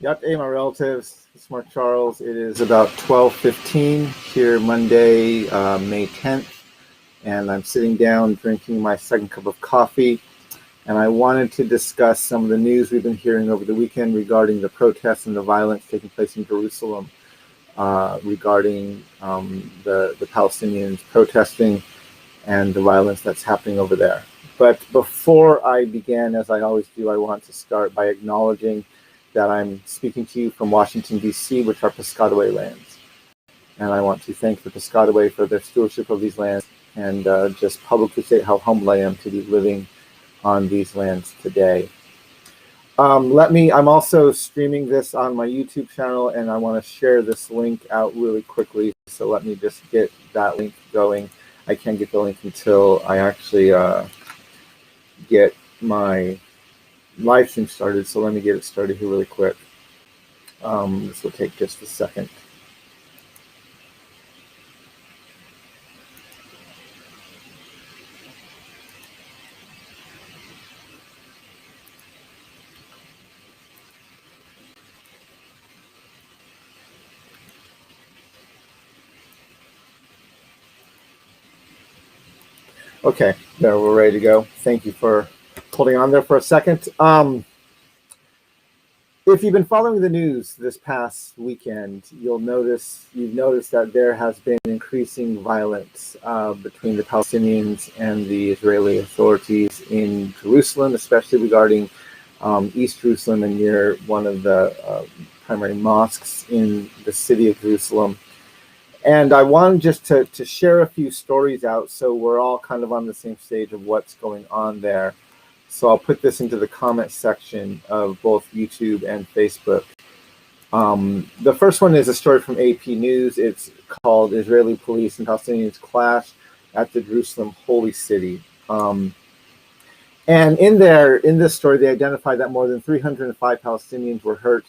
Yep, hey, my relatives. It's Mark Charles. It is about 12:15 here, Monday, May 10th, and I'm sitting down drinking my second cup of coffee. And I wanted to discuss some of the news we've been hearing over the weekend regarding the protests and the violence taking place in Jerusalem, regarding the Palestinians protesting and the violence that's happening over there. But before I begin, as I always do, I want to start by acknowledging that I'm speaking to you from Washington, D.C., which are Piscataway lands. And I want to thank the Piscataway for their stewardship of these lands and just publicly state how humble I am to be living on these lands today. I'm also streaming this on my YouTube channel, and I want to share this link out really quickly. So let me just get that link going. I can't get the link until I actually get my live stream started, so let me get it started here really quick. This will take just a second. Okay, there, we're ready to go. Thank you for holding on there for a second. If you've been following the news this past weekend, you've noticed that there has been increasing violence between the Palestinians and the Israeli authorities in Jerusalem, especially regarding East Jerusalem and near one of the primary mosques in the city of Jerusalem. And I wanted just to share a few stories out so we're all kind of on the same stage of what's going on there. So I'll put this into the comment section of both YouTube and Facebook. The first one is a story from AP News. It's called Israeli Police and Palestinians Clash at the Jerusalem Holy City. And in this story, they identified that more than 305 Palestinians were hurt,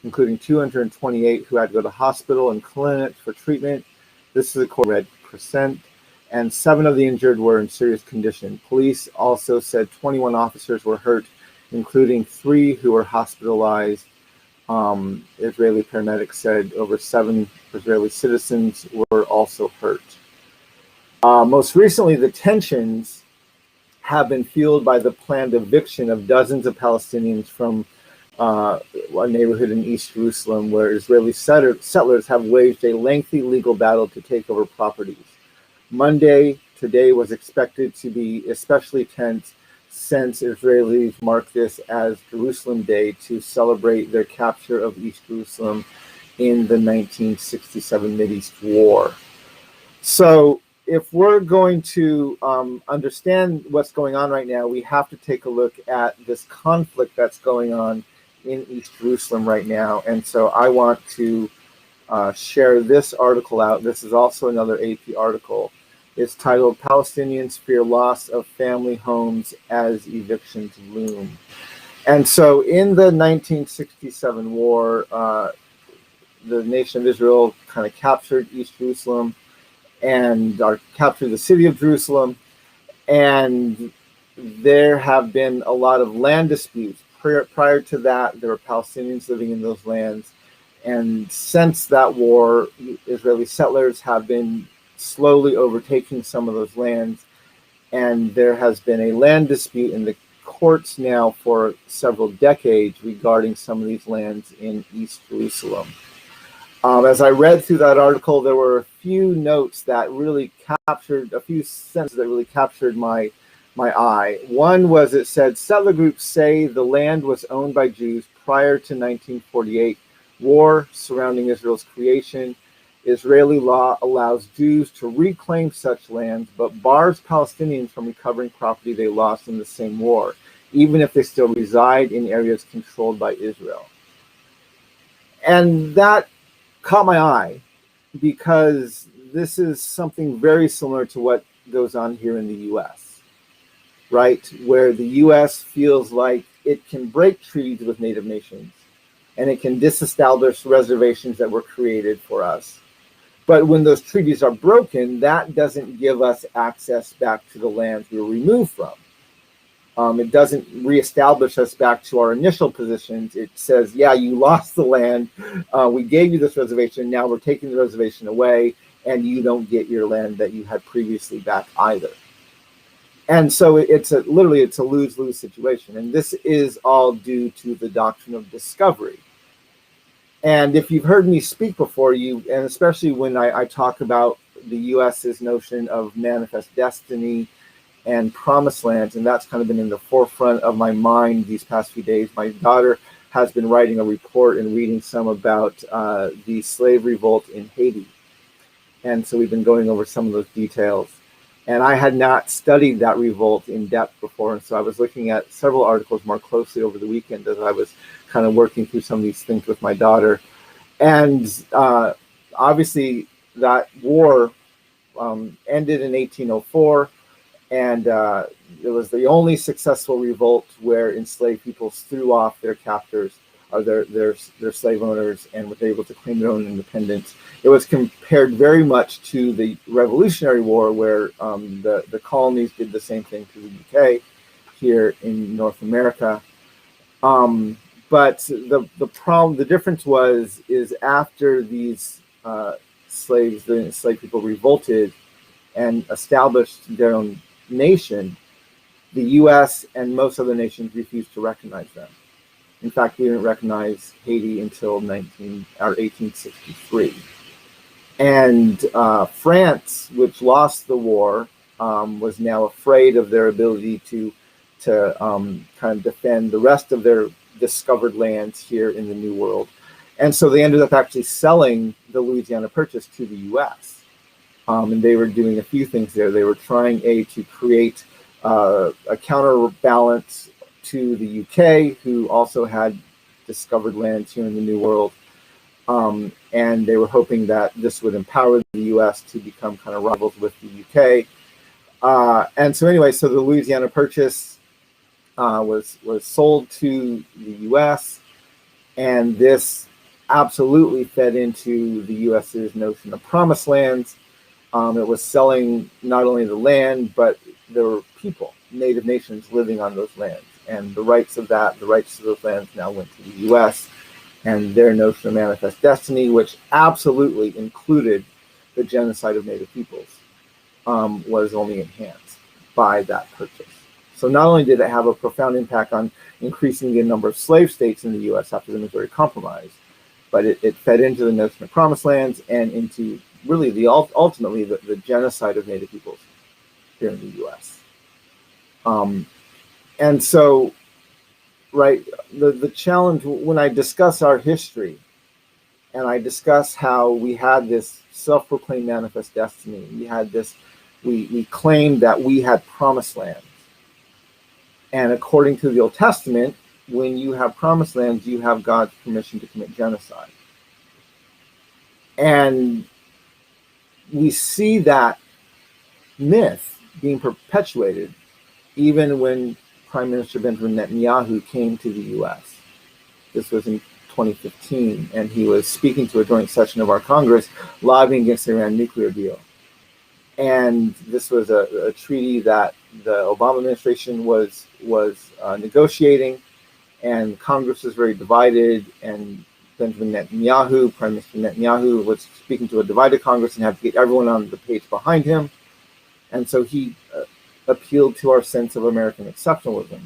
including 228 who had to go to hospital and clinics for treatment. This is a Red Crescent. And 7 of the injured were in serious condition. Police also said 21 officers were hurt, including 3 who were hospitalized. Israeli paramedics said over 7 Israeli citizens were also hurt. Most recently, the tensions have been fueled by the planned eviction of dozens of Palestinians from a neighborhood in East Jerusalem, where Israeli settlers have waged a lengthy legal battle to take over properties. Monday, today, was expected to be especially tense since Israelis mark this as Jerusalem Day to celebrate their capture of East Jerusalem in the 1967 Mideast War. So if we're going to understand what's going on right now, we have to take a look at this conflict that's going on in East Jerusalem right now. And so I want to share this article out. This is also another AP article. It's titled Palestinians Fear Loss of Family Homes as Evictions Loom. And so in the 1967 war, the nation of Israel kind of captured East Jerusalem and captured the city of Jerusalem. And there have been a lot of land disputes. Prior to that, there were Palestinians living in those lands. And since that war, Israeli settlers have been slowly overtaking some of those lands. And there has been a land dispute in the courts now for several decades regarding some of these lands in East Jerusalem. As I read through that article, there were a few notes that really captured, a few sentences that really captured my eye. One was, it said, settler groups say the land was owned by Jews prior to 1948 war surrounding Israel's creation. Israeli law allows Jews to reclaim such lands, but bars Palestinians from recovering property they lost in the same war, even if they still reside in areas controlled by Israel. And that caught my eye because this is something very similar to what goes on here in the U.S., right? Where the U.S. feels like it can break treaties with Native nations and it can disestablish reservations that were created for us. But when those treaties are broken, that doesn't give us access back to the lands we were removed from. It doesn't reestablish us back to our initial positions. It says, yeah, you lost the land. We gave you this reservation. Now we're taking the reservation away, and you don't get your land that you had previously back either. And so it's literally a lose-lose situation. And this is all due to the doctrine of discovery. And if you've heard me speak before, and especially when I talk about the U.S.'s notion of manifest destiny and promised lands, and that's kind of been in the forefront of my mind these past few days. My daughter has been writing a report and reading some about the slave revolt in Haiti. And so we've been going over some of those details. And I had not studied that revolt in depth before, and so I was looking at several articles more closely over the weekend as I was kind of working through some of these things with my daughter. And obviously that war ended in 1804, and it was the only successful revolt where enslaved peoples threw off their captors or their slave owners and was able to claim their own independence. It was compared very much to the Revolutionary War, where the colonies did the same thing to the UK here in North America. But the difference is after these the enslaved people revolted and established their own nation, the U.S. and most other nations refused to recognize them. In fact, we didn't recognize Haiti until 1863. And France, which lost the war, was now afraid of their ability to kind of defend the rest of their discovered lands here in the New World. And so they ended up actually selling the Louisiana Purchase to the U.S. And they were doing a few things there. They were trying to create a counterbalance to the UK, who also had discovered lands here in the New World. And they were hoping that this would empower the US to become kind of rivals with the UK. And so anyway, so the Louisiana Purchase was sold to the US, and this absolutely fed into the US's notion of promised lands. It was selling not only the land, but there were people, native nations living on those lands. And the rights to those lands now went to the U.S. and their notion of manifest destiny, which absolutely included the genocide of native peoples, was only enhanced by that purchase. So not only did it have a profound impact on increasing the number of slave states in the U.S. after the Missouri Compromise, but it fed into the notion of promised lands and into really ultimately the genocide of native peoples here in the U.S. And so, right, the challenge when I discuss our history and I discuss how we had this self-proclaimed manifest destiny, we claimed that we had promised lands. And according to the Old Testament, when you have promised lands, you have God's permission to commit genocide. And we see that myth being perpetuated even when Prime Minister Benjamin Netanyahu came to the U.S. This was in 2015, and he was speaking to a joint session of our Congress, lobbying against the Iran nuclear deal. And this was a treaty that the Obama administration was negotiating, and Congress was very divided, and Benjamin Netanyahu, Prime Minister Netanyahu, was speaking to a divided Congress and had to get everyone on the page behind him. And so he appealed to our sense of American exceptionalism.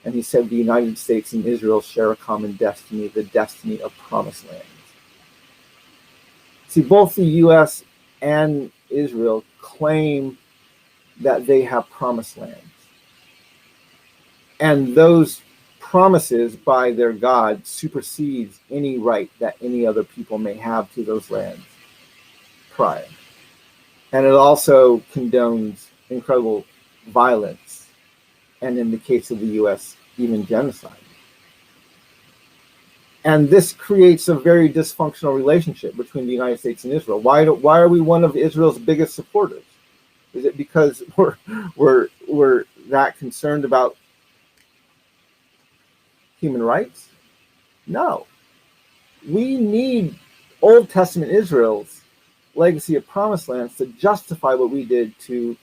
And he said the United States and Israel share a common destiny, the destiny of promised lands. See, both the U.S. and Israel claim that they have promised lands. And those promises by their God supersedes any right that any other people may have to those lands prior. And it also condones incredible violence, and in the case of the U.S., even genocide. And this creates a very dysfunctional relationship between the United States and Israel. Why are we one of Israel's biggest supporters? Is it because we're that concerned about human rights? No. We need Old Testament Israel's legacy of promised lands to justify what we did to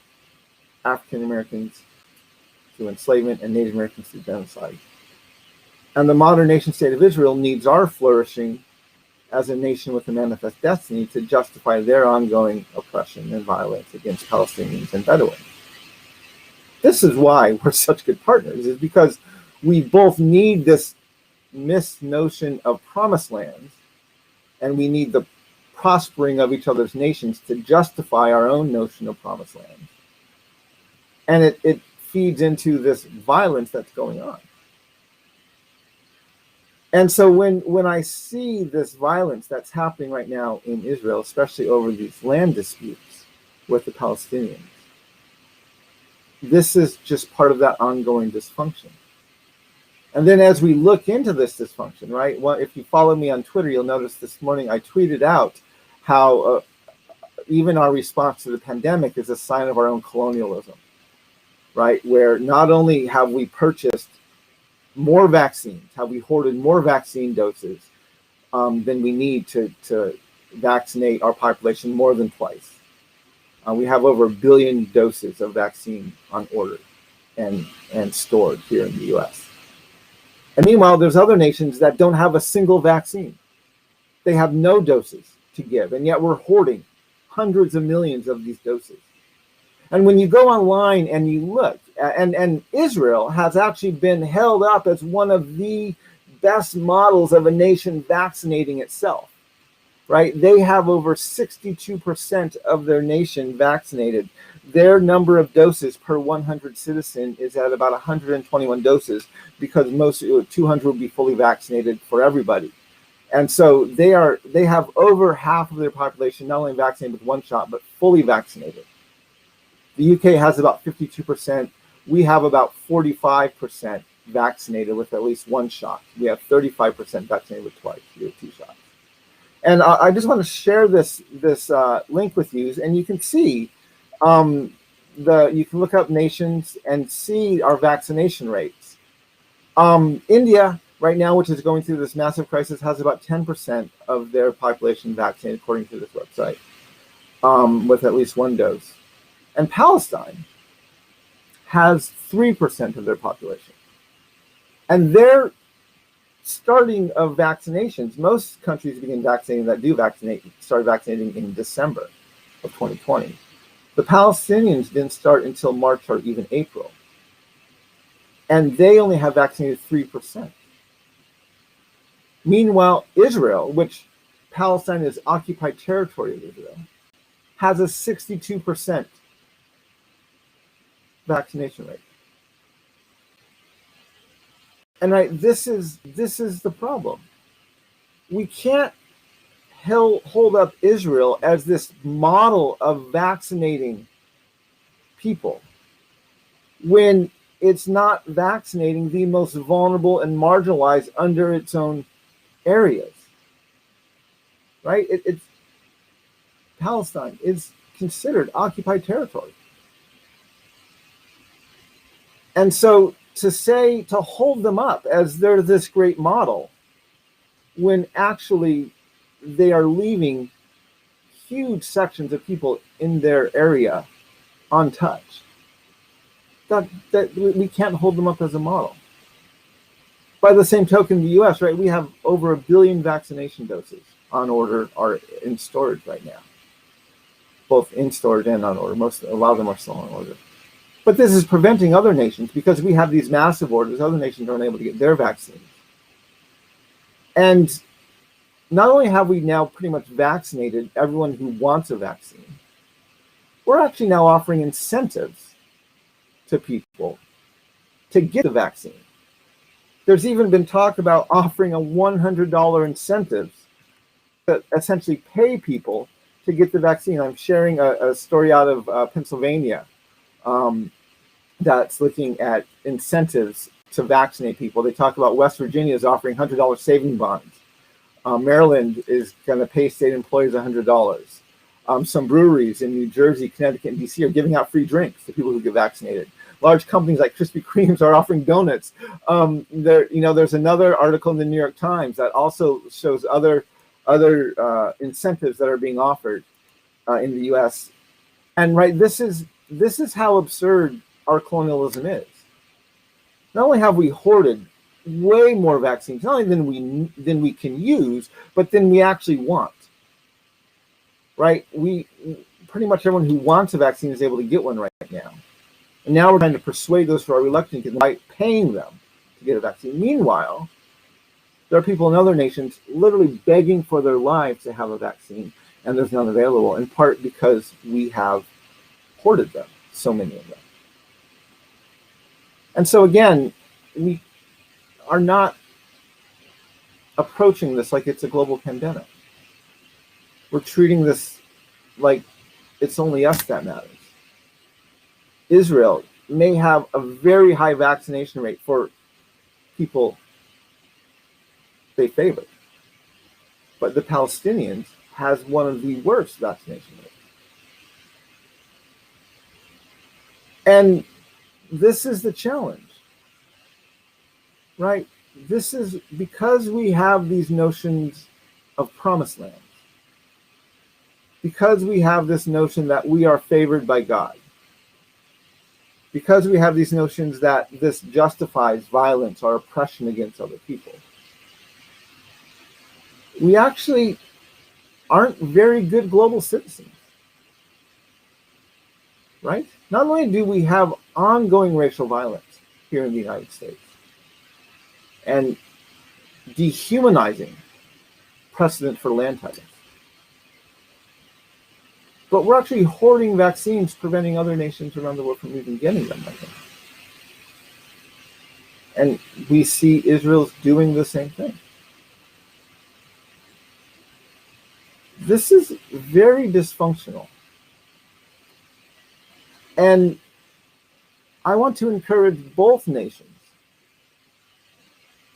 African Americans, through enslavement, and Native Americans through genocide. And the modern nation state of Israel needs our flourishing as a nation with a manifest destiny to justify their ongoing oppression and violence against Palestinians and Bedouins. This is why we're such good partners, is because we both need this misnotion of promised lands, and we need the prospering of each other's nations to justify our own notion of promised land. And it feeds into this violence that's going on. And so when I see this violence that's happening right now in Israel, especially over these land disputes with the Palestinians, this is just part of that ongoing dysfunction. And then as we look into this dysfunction, right? Well, if you follow me on Twitter, you'll notice this morning I tweeted out how even our response to the pandemic is a sign of our own colonialism, right? Where not only have we purchased more vaccines, have we hoarded more vaccine doses than we need to vaccinate our population more than twice. We have over 1 billion doses of vaccine on order and stored here in the US. And meanwhile, there's other nations that don't have a single vaccine. They have no doses to give, and yet we're hoarding hundreds of millions of these doses. And when you go online and you look, and Israel has actually been held up as one of the best models of a nation vaccinating itself, right? They have over 62% of their nation vaccinated. Their number of doses per 100 citizen is at about 121 doses, because most 200 will be fully vaccinated for everybody. And so they have over half of their population not only vaccinated with one shot, but fully vaccinated. The UK has about 52%. We have about 45% vaccinated with at least one shot. We have 35% vaccinated with twice, 2 shots. And I just want to share this link with you, and you can see you can look up nations and see our vaccination rates. India right now, which is going through this massive crisis, has about 10% of their population vaccinated, according to this website, with at least one dose. And Palestine has 3% of their population. And their starting of vaccinations, most countries begin vaccinating that do vaccinate, started vaccinating in December of 2020. The Palestinians didn't start until March or even April. And they only have vaccinated 3%. Meanwhile, Israel, which Palestine is occupied territory of Israel, has a 62% vaccination rate. And right, this is the problem. We can't hold up Israel as this model of vaccinating people when it's not vaccinating the most vulnerable and marginalized under its own areas. Right? It's Palestine is considered occupied territory. And so to hold them up as they're this great model, when actually they are leaving huge sections of people in their area untouched, that we can't hold them up as a model. By the same token, the US, right, we have over 1 billion vaccination doses on order are in storage right now, both in storage and on order. A lot of them are still on order. But this is preventing other nations, because we have these massive orders. Other nations aren't able to get their vaccines. And not only have we now pretty much vaccinated everyone who wants a vaccine, we're actually now offering incentives to people to get the vaccine. There's even been talk about offering a $100 incentive to essentially pay people to get the vaccine. I'm sharing a story out of Pennsylvania that's looking at incentives to vaccinate people. They talk about West Virginia is offering $100 saving bonds. Maryland is going to pay state employees $100. Some breweries in New Jersey, Connecticut, and DC are giving out free drinks to people who get vaccinated. Large companies like Krispy Kremes are offering donuts. There's another article in the New York Times that also shows other incentives that are being offered in the U.S. And right, this is how absurd our colonialism is. Not only have we hoarded way more vaccines, not only than we can use, but than we actually want. Right? We pretty much everyone who wants a vaccine is able to get one right now. And now we're trying to persuade those who are reluctant to get them by paying them to get a vaccine. Meanwhile, there are people in other nations literally begging for their lives to have a vaccine, and there's none available, in part because we have hoarded them, so many of them. And so again, we are not approaching this like it's a global pandemic. We're treating this like it's only us that matters. Israel may have a very high vaccination rate for people they favor, but the Palestinians has one of the worst vaccination rates. And this is the challenge, right? This is because we have these notions of promised lands, because we have this notion that we are favored by God, because we have these notions that this justifies violence or oppression against other people. We actually aren't very good global citizens, right? Not only do we have ongoing racial violence here in the United States and dehumanizing precedent for land titles, but we're actually hoarding vaccines, preventing other nations around the world from even getting them right now. And we see Israel's doing the same thing. This is very dysfunctional. And I want to encourage both nations,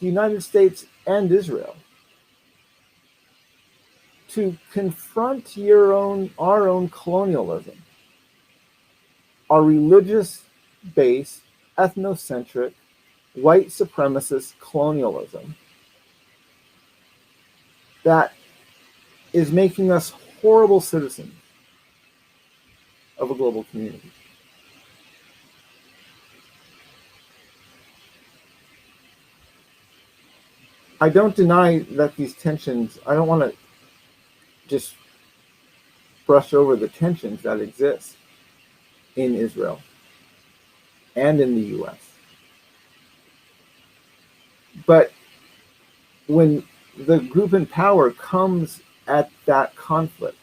the United States and Israel, to confront our own colonialism, our religious-based, ethnocentric, white supremacist colonialism that is making us horrible citizens of a global community. I don't deny that these tensions, I don't want to just brush over the tensions that exist in Israel and in the US. But when the group in power comes at that conflict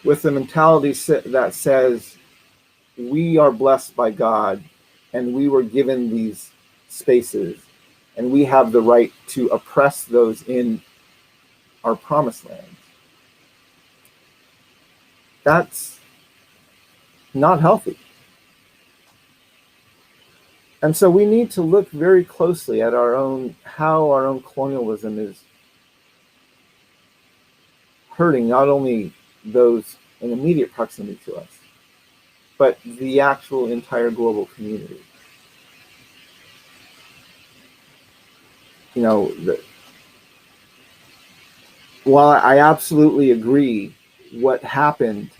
with the mentality that says we are blessed by God and we were given these spaces and we have the right to oppress those in our promised lands, that's not healthy. And so we need to look very closely at how our own colonialism is hurting not only those in immediate proximity to us, but the actual entire global community. While I absolutely agree what happened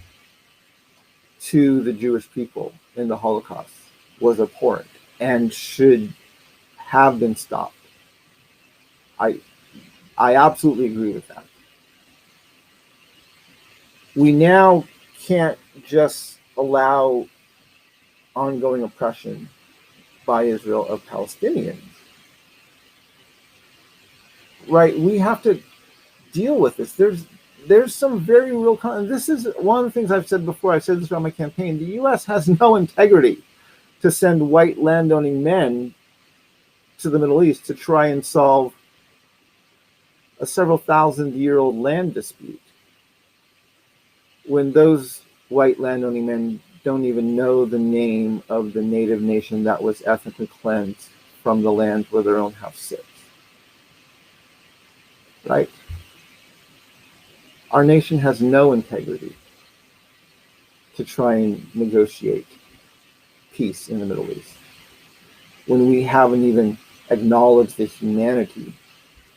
to the Jewish people in the Holocaust was abhorrent and should have been stopped, I absolutely agree with that. We now can't just allow ongoing oppression by Israel of Palestinians, right? We have to deal with this. There's some very real, and this is one of the things I've said before. I've said this around my campaign. The U.S. has no integrity to send white landowning men to the Middle East to try and solve a several thousand-year-old land dispute, when those white landowning men don't even know the name of the native nation that was ethnically cleansed from the land where their own house sits. Right? Our nation has no integrity to try and negotiate peace in the Middle East when we haven't even acknowledged the humanity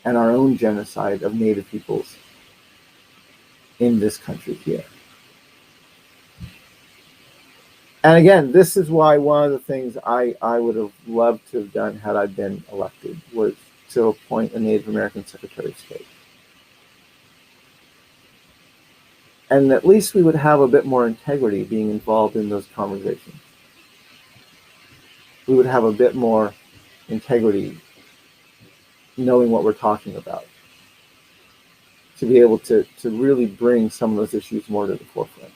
and our own genocide of native peoples in this country here. And again, this is why one of the things I would have loved to have done had I been elected was to appoint a Native American Secretary of State. And at least we would have a bit more integrity being involved in those conversations. We would have a bit more integrity knowing what we're talking about, to be able to really bring some of those issues more to the forefront.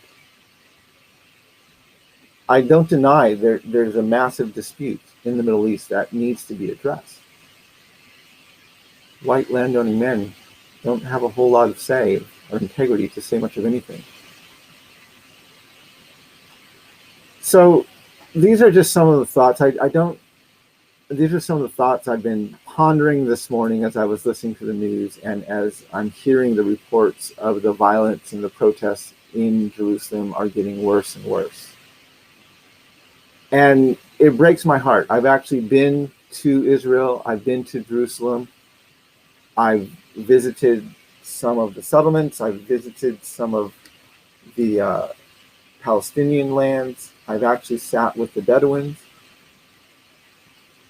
I don't deny there's a massive dispute in the Middle East that needs to be addressed. White landowning men don't have a whole lot of say or integrity to say much of anything. So these are just some of the thoughts. These are some of the thoughts I've been pondering this morning as I was listening to the news and as I'm hearing the reports of the violence and the protests in Jerusalem are getting worse and worse. And it breaks my heart. I've actually been to Israel. I've been to Jerusalem. I've visited some of the settlements. I've visited some of the Palestinian lands. I've actually sat with the Bedouins.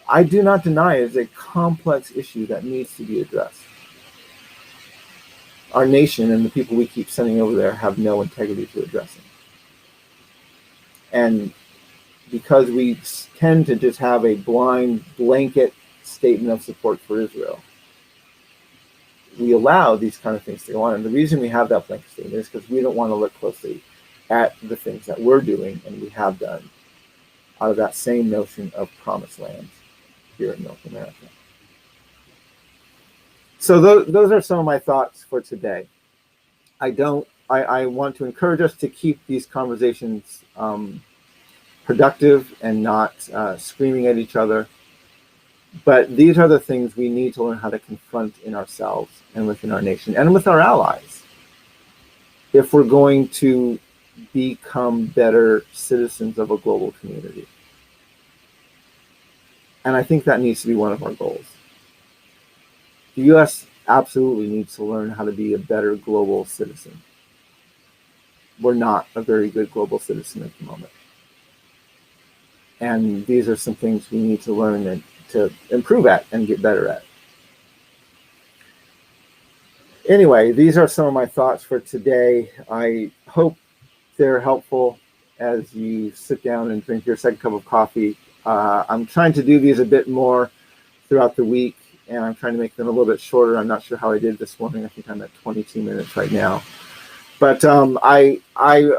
I do not deny it's a complex issue that needs to be addressed. Our nation and the people we keep sending over there have no integrity to address it. And because we tend to just have a blind blanket statement of support for Israel, we allow these kind of things to go on. And the reason we have that blanket statement is because we don't want to look closely at the things that we're doing and we have done out of that same notion of promised land here in North America. So those are some of my thoughts for today. I want to encourage us to keep these conversations productive and not screaming at each other. But these are the things we need to learn how to confront in ourselves and within our nation and with our allies if we're going to become better citizens of a global community. And I think that needs to be one of our goals. The U.S. absolutely needs to learn how to be a better global citizen. We're not a very good global citizen at the moment. And these are some things we need to learn and to improve at and get better at. Anyway, these are some of my thoughts for today. I hope they're helpful as you sit down and drink your second cup of coffee. I'm trying to do these a bit more throughout the week, and I'm trying to make them a little bit shorter. I'm not sure how I did this morning. I think I'm at 22 minutes right now. But I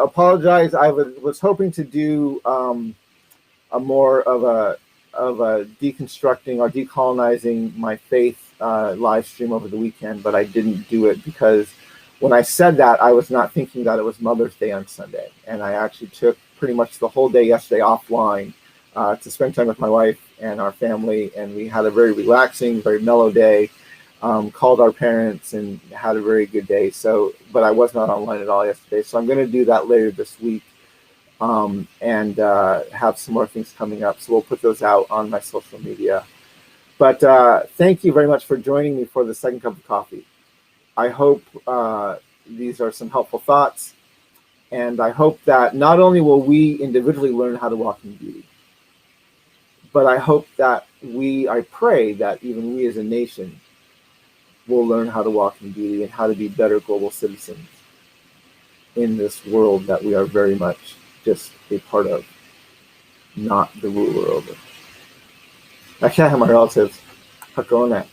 apologize. I was hoping to do a more of a deconstructing or decolonizing my faith live stream over the weekend, but I didn't do it because when I said that, I was not thinking that it was Mother's Day on Sunday. And I actually took pretty much the whole day yesterday offline to spend time with my wife and our family. And we had a very relaxing, very mellow day, called our parents and had a very good day. So, but I was not online at all yesterday. So I'm going to do that later this week and have some more things coming up. So we'll put those out on my social media. But thank you very much for joining me for the second cup of coffee. I hope these are some helpful thoughts. And I hope that not only will we individually learn how to walk in beauty, but I hope that I pray that even we as a nation will learn how to walk in beauty and how to be better global citizens in this world that we are very much just a part of, not the ruler over. I can't have my relatives. Hakone.